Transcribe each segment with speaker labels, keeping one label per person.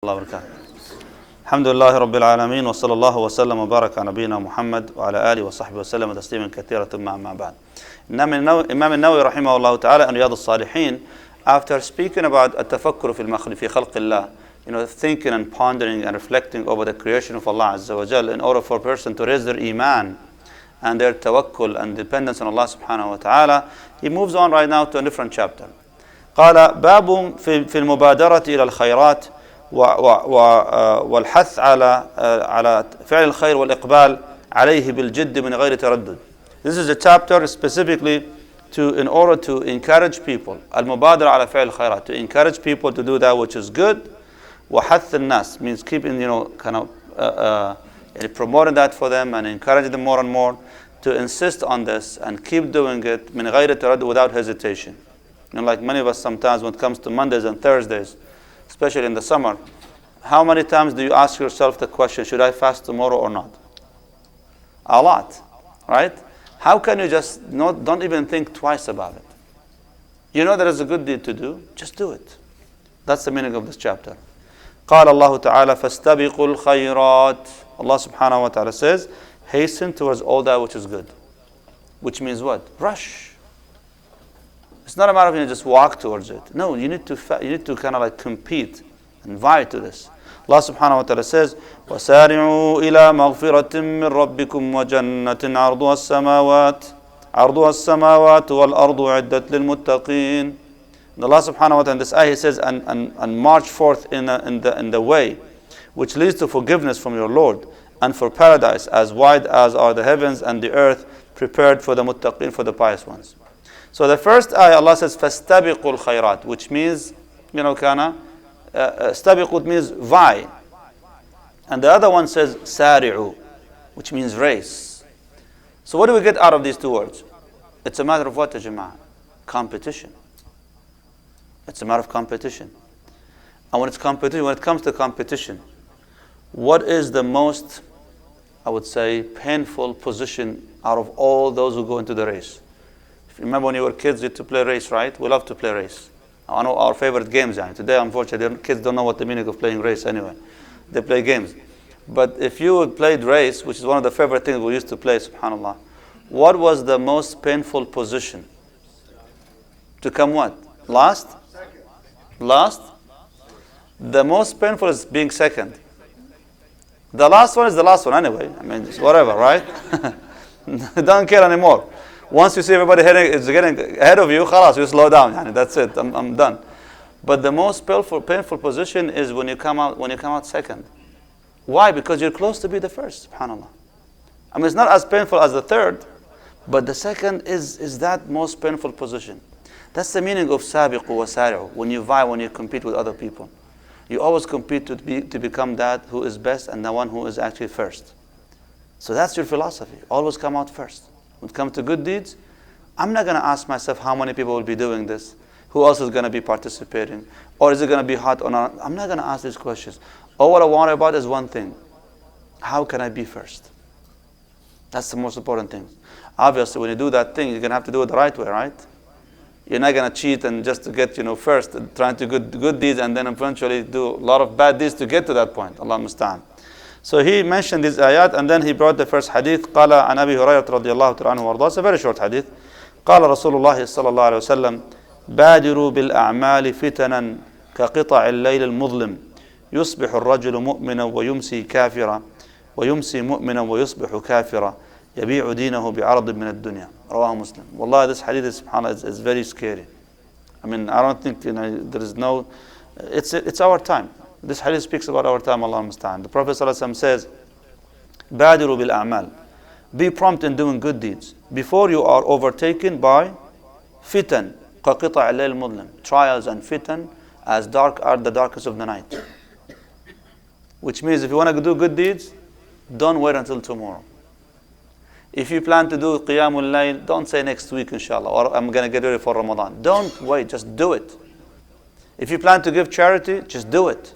Speaker 1: الله وبركاته. الحمد لله رب العالمين وصلى الله وسلم وبارك على نبينا محمد وعلى آله وصحبه وسلم تسليما كثيرا ثم أما بعد. Imam al-Nawawi rahimahullah ta'ala in Riyadh al-Salihin, after speaking about التفكر في خلق الله, thinking and pondering and reflecting over the creation of Allah Azza wa Jal, in order for a person to raise their iman and their tawakkul and dependence on Allah subhanahu wa ta'ala, he moves on right now to a different chapter. قال باب في المبادرة إلى الخيرات والحث على فعل الخير والإقبال عليه بالجد من غير تردد. This is a chapter specifically in order to encourage people. المبادرة على فعل الخيرات, to encourage people to do that which is good. وحث الناس means keeping, kind of promoting that for them and encouraging them more and more to insist on this and keep doing it من غير تردد, without hesitation. Like many of us sometimes when it comes to Mondays and Thursdays, especially in the summer, how many times do you ask yourself the question, should I fast tomorrow or not? A lot, right? How can you just don't even think twice about it? You know there is a good deed to do, just do it. That's the meaning of this chapter. قال الله تعالى فاستبقوا الخيرات. Allah subhanahu wa ta'ala says, hasten towards all that which is good. Which means what? Rush. It's not a matter of just walk towards it. No, you need to kind of like compete and vie to this. Allah subhanahu wa ta'ala says, وَسَارِعُوا إِلَى مَغْفِرَةٍ مِّن رَبِّكُمْ وَجَنَّةٍ عَرْضُهَا السَّمَاوَاتُ وَالْأَرْضُ عِدَّةٌ لِلْمُتَّقِينَ. And Allah subhanahu wa ta'ala in this ayah says, and march forth in the way which leads to forgiveness from your Lord, and for paradise as wide as are the heavens and the earth, prepared for the muttaqin, for the pious ones. So the first ayah, Allah says, فَاسْتَبِقُوا الْخَيْرَاتِ, which means, stabiqut means vie. And the other one says, سَارِعُوا, which means race. So what do we get out of these two words? It's a matter of what, Jama'ah? Competition. It's a matter of competition. And when it comes to competition, what is the most, I would say, painful position out of all those who go into the race? Remember when you were kids, you had to play race, right? We love to play race. I know our favorite games. Today, unfortunately, kids don't know what the meaning of playing race anyway. They play games. But if you played race, which is one of the favorite things we used to play, subhanAllah, what was the most painful position? To come what? Last? Last? The most painful is being second. The last one is the last one anyway. It's whatever, right? Don't care anymore. Once you see everybody is getting ahead of you, khalas, you slow down. That's it. I'm done. But the most painful position is when you come out second. Why? Because you're close to be the first. Subhanallah. It's not as painful as the third, but the second is that most painful position. That's the meaning of sabiqu wa sari'u. When you vie, when you compete with other people, you always compete to become that who is best and the one who is actually first. So that's your philosophy. Always come out first. When it comes to good deeds, I'm not going to ask myself how many people will be doing this, who else is going to be participating, or is it going to be hot or not. I'm not going to ask these questions. All what I worry about is one thing: how can I be first? That's the most important thing. Obviously, when you do that thing, you're going to have to do it the right way, right? You're not going to cheat and just to get first, trying to do good deeds and then eventually do a lot of bad deeds to get to that point. Allah musta'an. So he mentioned these ayat and then he brought the first hadith. قال عن أبي هريرة رضي الله تعالى عنه وارضاه. It's a very short hadith. قال رسول الله صلى الله عليه وسلم بادروا بالأعمال فتنا كقطع الليل المظلم يصبح الرجل مؤمنا ويمسي كافرا ويمسي مؤمنا ويصبح كافرا يبيع دينه بعرض من الدنيا. رواه مسلم. Wallah, this hadith is, subhanAllah, is very scary. I don't think there is no. It's our time. This hadith speaks about our time, Allah musta'an. The Prophet ﷺ says, بادروا بالأعمال. Be prompt in doing good deeds before you are overtaken by fitan, كقطع الليل المظلم. Trials and fitan as dark are the darkest of the night. Which means if you want to do good deeds, don't wait until tomorrow. If you plan to do Qiyamul Layl, don't say next week inshallah, or I'm going to get ready for Ramadan. Don't wait, just do it. If you plan to give charity, just do it.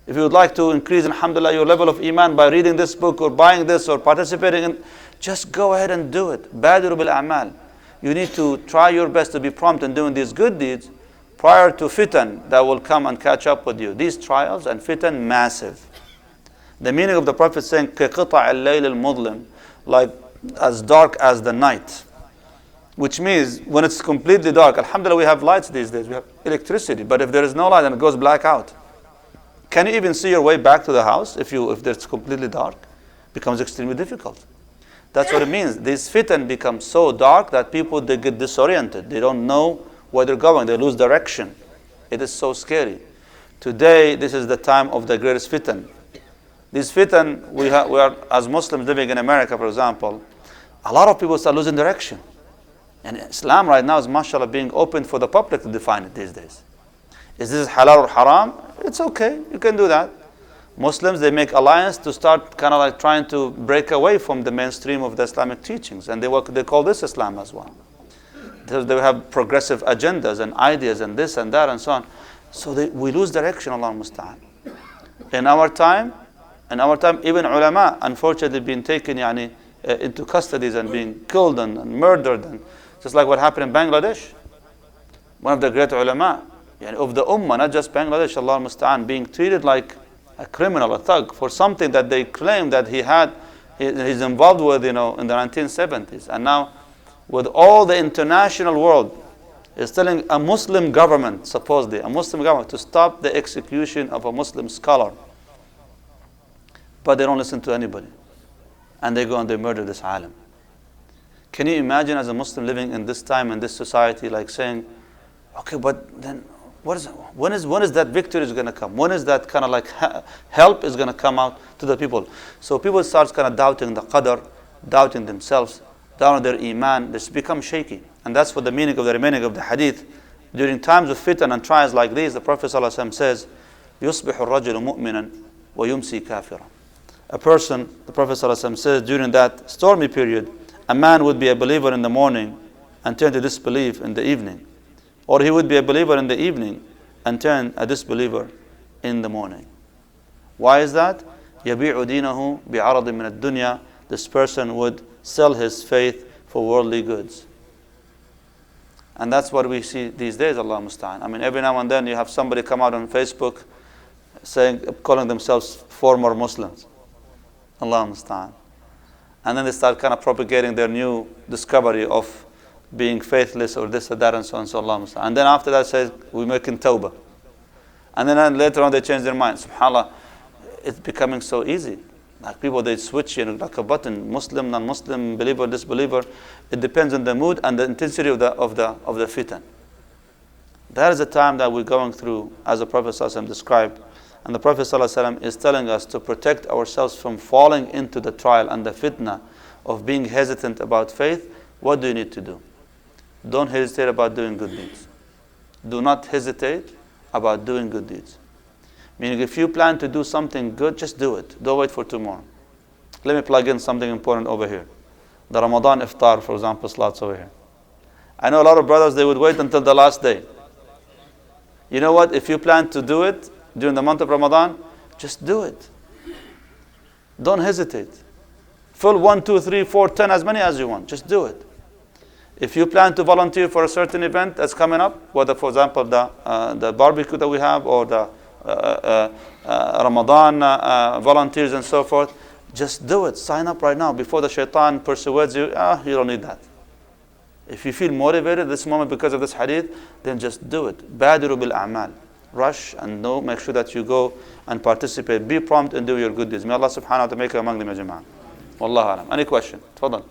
Speaker 1: If you would like to increase, alhamdulillah, your level of iman by reading this book or buying this or participating in, just go ahead and do it. Badiru bil a'mal. You need to try your best to be prompt in doing these good deeds prior to fitan that will come and catch up with you. These trials and fitan, massive. The meaning of the Prophet saying, كَقِطَعِ اللَّيْلِ الْمُظْلِمِ, like as dark as the night. Which means when it's completely dark, alhamdulillah we have lights these days, we have electricity, but if there is no light and it goes black out, can you even see your way back to the house if it's completely dark? It becomes extremely difficult. That's what it means. These fitan become so dark that people, they get disoriented. They don't know where they're going. They lose direction. It is so scary. Today, this is the time of the greatest fitan. These fitan, we are, as Muslims living in America, for example, a lot of people start losing direction. And Islam right now is, mashallah, being opened for the public to define it these days. Is this halal or haram? It's okay, you can do that. Muslims, they make alliance to start kind of like trying to break away from the mainstream of the Islamic teachings. And they call this Islam as well. They have progressive agendas and ideas and this and that and so on. So we lose direction, Allah musta'an. In our time, even ulama, unfortunately, being taken into custodies and being killed and murdered. And just like what happened in Bangladesh. One of the great ulama of the ummah, not just Bangladesh, Allah musta'an, being treated like a criminal, a thug, for something that they claim that he's involved with, in the 1970s. And now, with all the international world is telling a Muslim government, supposedly, a Muslim government, to stop the execution of a Muslim scholar. But they don't listen to anybody. And they go and they murder this alim. Can you imagine as a Muslim living in this time, in this society, like saying, okay, but then when is that victory is going to come? When is that kind of like help is going to come out to the people? So people start kind of doubting the qadr, doubting themselves, doubting their iman. They become shaky. And that's what the meaning of the remaining of the hadith. During times of fitan and trials like these, the Prophet ﷺ says, يُصْبِحُ الرَّجُلُ مُؤْمِنًا وَيُمْسِي كَافِرًا. A person, the Prophet ﷺ says, during that stormy period, a man would be a believer in the morning and turn to disbelief in the evening. Or he would be a believer in the evening and turn a disbeliever in the morning. Why is that? يَبِيعُ دِينَهُ بِعَرَضٍ مِنَ الدُّنْيَا. This person would sell his faith for worldly goods. And that's what we see these days, Allah musta'an. I mean, every now and then you have somebody come out on Facebook calling themselves former Muslims. Allah musta'an. And then they start kind of propagating their new discovery of being faithless or this or that and so on, so Allah musta'an. And then after that says, we're making tawbah. And then later on they change their mind. SubhanAllah, it's becoming so easy. Like people, they switch like a button, Muslim, non-Muslim, believer, disbeliever. It depends on the mood and the intensity of the fitan. That is the time that we're going through, as the Prophet ﷺ described. And the Prophet ﷺ is telling us to protect ourselves from falling into the trial and the fitna of being hesitant about faith. What do you need to do? Don't hesitate about doing good deeds. Do not hesitate about doing good deeds. Meaning, if you plan to do something good, just do it. Don't wait for tomorrow. Let me plug in something important over here. The Ramadan iftar, for example, slots over here. I know a lot of brothers, they would wait until the last day. You know what? If you plan to do it during the month of Ramadan, just do it. Don't hesitate. Fill 1, 2, 3, 4, 10, as many as you want. Just do it. If you plan to volunteer for a certain event that's coming up, whether, for example, the barbecue that we have or the Ramadan volunteers and so forth, just do it. Sign up right now before the shaitan persuades you. You don't need that. If you feel motivated this moment because of this hadith, then just do it. Badiru bil a'mal. Rush and make sure that you go and participate. Be prompt and do your good deeds. May Allah subhanahu wa ta'ala make you among them, ya jama'ah. Wallahu alam. Any question? Tafadhal.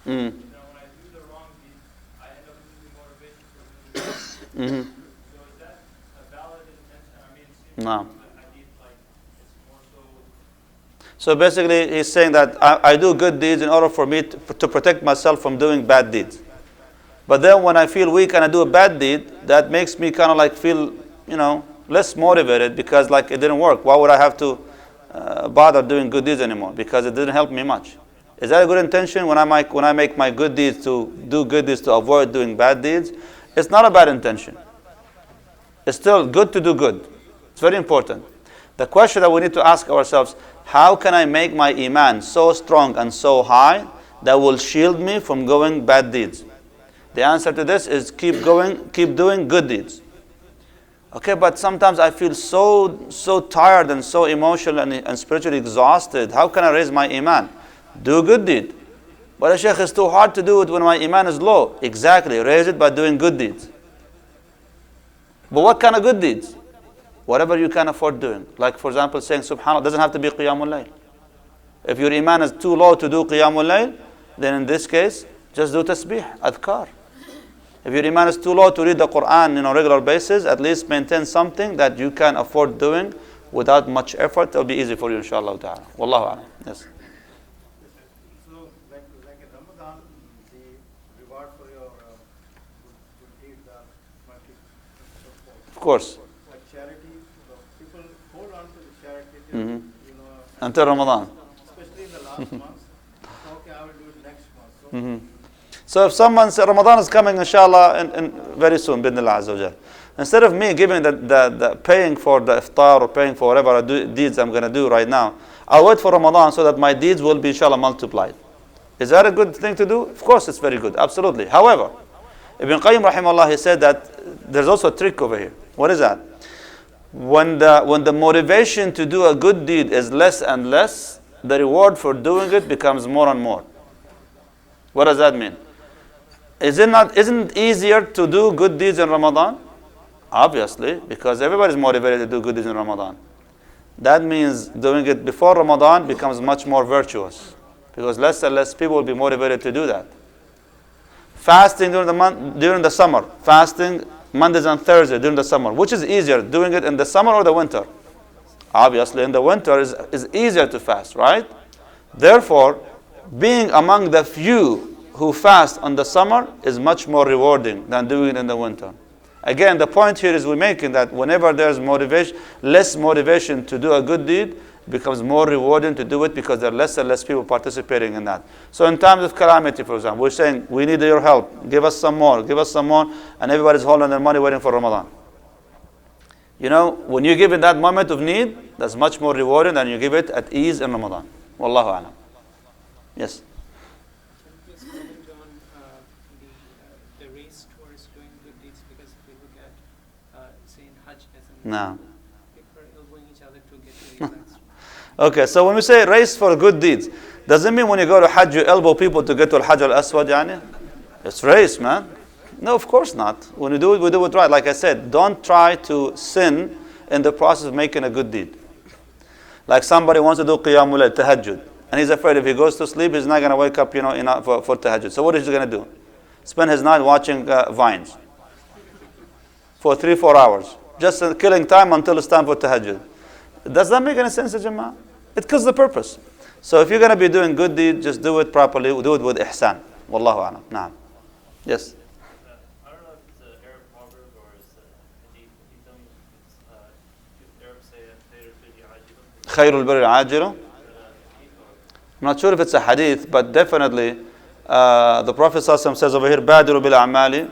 Speaker 1: When I do the wrong deed, I end up losing motivation for doing the good deed. So is that a valid intention? I mean, it seems like it's more so. So basically, he's saying that I do good deeds in order for me to protect myself from doing bad deeds. But then when I feel weak and I do a bad deed, that makes me kind of like feel, less motivated because like it didn't work. Why would I have to bother doing good deeds anymore? Because it didn't help me much. Is that a good intention when I make my good deeds to do good deeds to avoid doing bad deeds? It's not a bad intention. It's still good to do good. It's very important. The question that we need to ask ourselves, how can I make my iman so strong and so high that will shield me from going bad deeds? The answer to this is keep doing good deeds. Okay, but sometimes I feel so tired and so emotional and spiritually exhausted. How can I raise my iman? Do a good deed. But Shaykh, it's too hard to do it when my iman is low. Exactly, raise it by doing good deeds. But what kind of good deeds? Whatever you can afford doing. Like for example, saying Subhanallah doesn't have to be Qiyamul Layl. If your iman is too low to do Qiyamul Layl, then in this case, just do tasbih, adhkar. If your iman is too low to read the Quran on a regular basis, at least maintain something that you can afford doing without much effort. It will be easy for you, inshallah ta'ala. Wallahu a'lam. Yes.
Speaker 2: So, like in Ramadan, the reward for your good deeds are multiple.
Speaker 1: Of course.
Speaker 2: Like charity, people hold on to the charity till,
Speaker 1: Mm-hmm.
Speaker 2: Until
Speaker 1: Ramadan.
Speaker 2: Especially in the last month. Okay, I will do it next month. So,
Speaker 1: Mm-hmm. So if someone says Ramadan is coming, inshallah, in very soon, bidnillah azza wa jal. Instead of me giving the paying for the iftar or paying for whatever deeds I'm going to do right now, I'll wait for Ramadan so that my deeds will be inshallah multiplied. Is that a good thing to do? Of course it's very good, absolutely. However, Ibn Qayyim rahimahullah, he said that there's also a trick over here. What is that? When the motivation to do a good deed is less and less, the reward for doing it becomes more and more. What does that mean? Isn't it easier to do good deeds in Ramadan? Obviously, because everybody is motivated to do good deeds in Ramadan. That means doing it before Ramadan becomes much more virtuous, because less and less people will be motivated to do that. Fasting during the summer, fasting Mondays and Thursdays during the summer, which is easier, doing it in the summer or the winter? Obviously, in the winter is easier to fast, right? Therefore, being among the few who fast on the summer is much more rewarding than doing it in the winter. Again, the point here is we're making that whenever there's less motivation to do a good deed, it becomes more rewarding to do it because there are less and less people participating in that. So in times of calamity, for example, we're saying, we need your help, give us some more, and everybody's holding their money waiting for Ramadan. When you give in that moment of need, that's much more rewarding than you give it at ease in Ramadan. Wallahu a'lam. Yes? No. Okay, so when we say race for good deeds, does it mean when you go to Hajj you elbow people to get to Al-Hajj al-Aswad, yani? It's race, man. No, of course not. When we do it right. Like I said, don't try to sin in the process of making a good deed. Like somebody wants to do Qiyamul Layl, Tahajjud, and he's afraid if he goes to sleep, he's not going to wake up, for Tahajjud. So what is he going to do? Spend his night watching vines for 3-4 hours. Just killing time until it's time for tahajjud. Does that make any sense, Jama'ah? It kills the purpose. So if you're going to be doing good deed, just do it properly. Do it with ihsan. Wallahu a'lam. Naam. Yes.
Speaker 3: I don't know if it's an Arab proverb or it's a hadith. Can you tell me if Arabs say
Speaker 1: Khairul birri ajilu? I'm not sure if it's a hadith, but definitely the Prophet ﷺ says over here, Badiru bil a'mali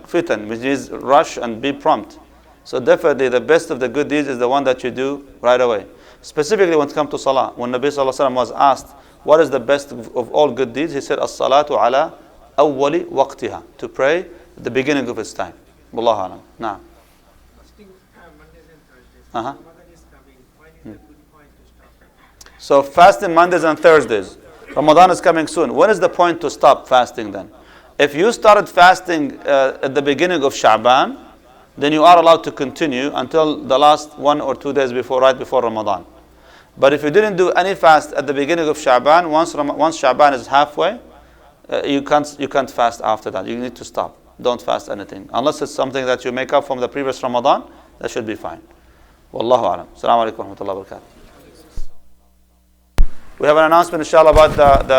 Speaker 1: fitan, which is rush and be prompt. So definitely the best of the good deeds is the one that you do right away. Specifically when it comes to salah. When Nabi Sallallahu Alaihi Wasallam was asked, what is the best of all good deeds? He said, as-salatu ala awwali waqtiha. To pray at the beginning of its time. Wallahu alam. Naam.
Speaker 2: fasting Mondays and Thursdays.
Speaker 1: Uh-huh.
Speaker 2: Ramadan is coming. When is a good point to stop?
Speaker 1: So fasting Mondays and Thursdays. Ramadan is coming soon. When is the point to stop fasting then? If you started fasting at the beginning of Sha'ban, then you are allowed to continue until the last 1 or 2 days right before Ramadan. But if you didn't do any fast at the beginning of Sha'ban, once Sha'ban is halfway, you can't fast after that. You need to stop. Don't fast anything. Unless it's something that you make up from the previous Ramadan, that should be fine. Wallahu alam. Assalamu alaikum wa rahmatullahi wa barakatuh. We have an announcement, inshallah, about the